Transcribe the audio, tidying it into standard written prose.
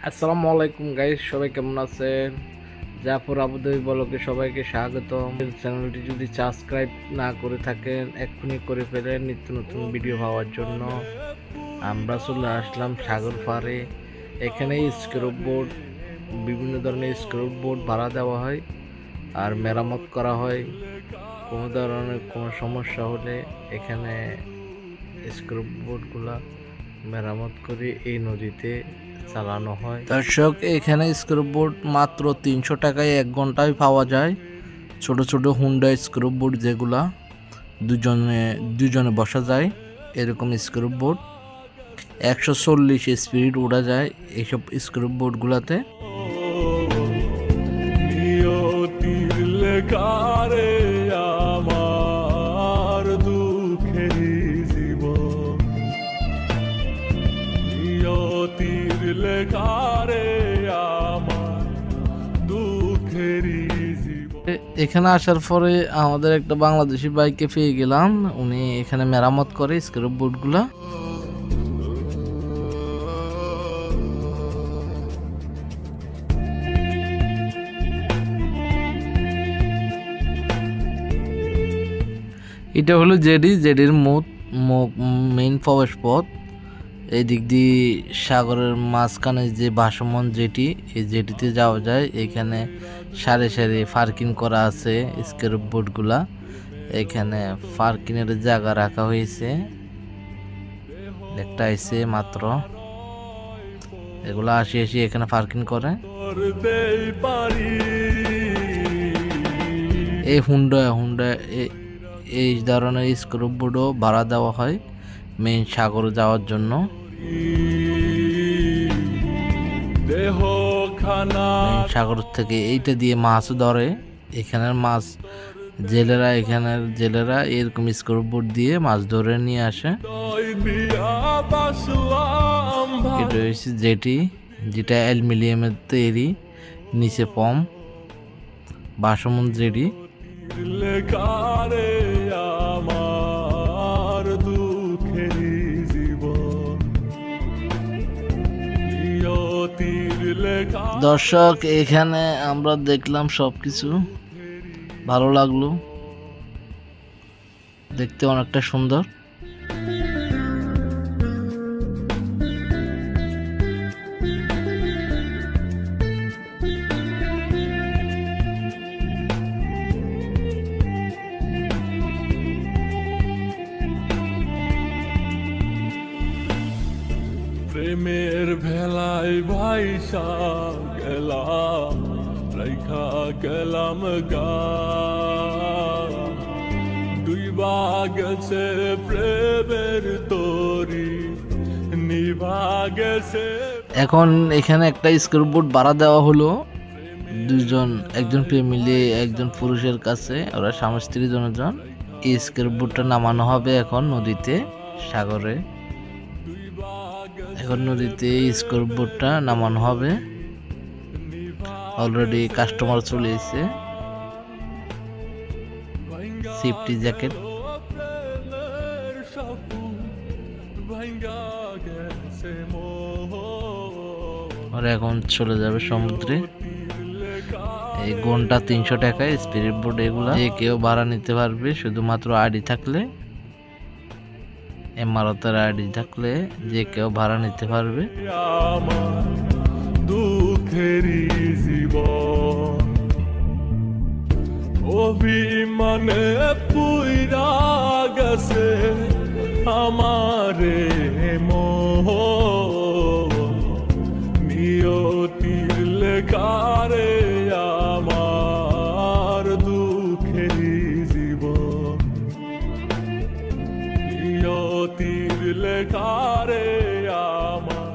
আসসালামু আলাইকুম গাইস, সবাই কেমন আছেন? জাফর আবুধাবি ব্লগে সবাইকে স্বাগতম। চ্যানেলটি যদি সাবস্ক্রাইব না করে থাকেন এক্ষুনি করে ফেলেন নিত্য নতুন ভিডিও পাওয়ার জন্য। আমরা চলে আসলাম সাগর পাড়ে। এখানে স্ক্রপ বোর্ড, বিভিন্ন ধরনের স্ক্রপ বোর্ড ভাড়া দেওয়া হয় আর মেরামত করা হয়। কোনো ধরনের কোনো সমস্যা হলে এখানে স্ক্রপ বোর্ডগুলা মেরামত করে এই নদীতে চালানো হয়। দর্শক, এখানে স্ক্রপ বোর্ড মাত্র 300 টাকায় 1 ঘন্টায় পাওয়া যায়। ছোট ছোট হুন্ডা স্ক্রপ বোর্ড, যেগুলা দুজনে বসা যায়, এরকম স্ক্রপ বোর্ড 140 স্পিড উড়া যায় এইসব স্ক্রপ বোর্ডগুলাতে। এখানে আসার পরে আমাদের একটা বাংলাদেশি বাইকে পেয়ে গেলাম, উনি এখানে মেরামত করে স্ক্রপ বোর্ডগুলা। এটা হলো জেডির মেইন প্রবেশ পথ। এই দিক দিয়ে সাগরের মাঝখানে যে ভাসমান জেটি, এই জেটিতে যাওয়া যায়। এখানে সারি সারি পার্কিং করা আছে স্ক্রপ বোর্ডগুলা। এখানে পার্কিংয়ের জায়গা রাখা হয়েছে, একটা আইছে মাত্র। এগুলা আসি এখানে পার্কিং করে। এই হুন্ডা এই ধরনের স্ক্রপ বোর্ডও ভাড়া দেওয়া হয় মেইন সাগরে যাওয়ার জন্য। সাগর থেকে এইটা দিয়ে মাছ ধরে। এখানের মাছ জেলেরা এরকম স্ক্রপ বোর্ড দিয়ে মাছ ধরে নিয়ে আসে। এটা হচ্ছে যেটা অ্যালুমিনিয়ামের তৈরি, নিচে পম বাসমন জেটি। দর্শক, এখানে আমরা দেখলাম সবকিছু, ভালো লাগলো, দেখতে অনেকটা সুন্দর। প্রেমের ভেলায় ভাইসা গেলাম, রাইখা গেলাম গা, ডুইবা গেছে প্রেমের তরি, নিভা গেছে। এখন এখানে একটা স্ক্রপ বোর্ড ভাড়া দেওয়া হলো একজন ফ্যামিলি, একজন পুরুষের কাছে, ওরা স্বামী স্ত্রী দুজন। এই স্ক্রপ বোর্ডটা নামানো হবে এখন নদীতে, সাগরে। এখন নদীতে স্ক্রপ বোর্ডটা নামানো হবে। অলরেডি কাস্টমার চলে এসেছে। Safety jacket. ওরা এখন চলে যাবে সমুদ্রে। এই ঘন্টা 300 টাকায় স্পিড বোর্ড এগুলা। যে কেউ ভাড়া নিতে পারবে, শুধুমাত্র আইডি থাকলে, এমারতের আইডি থাকলে যে কেউ ভাড়া নিতে পারবে। দুঃখেরই জীবন অভিমানে পুইরা গেছে আমারে মোহ, নিয়তির লেখারে আমার দুঃখেরই জীবন, নিয়তির লেখারে আমার।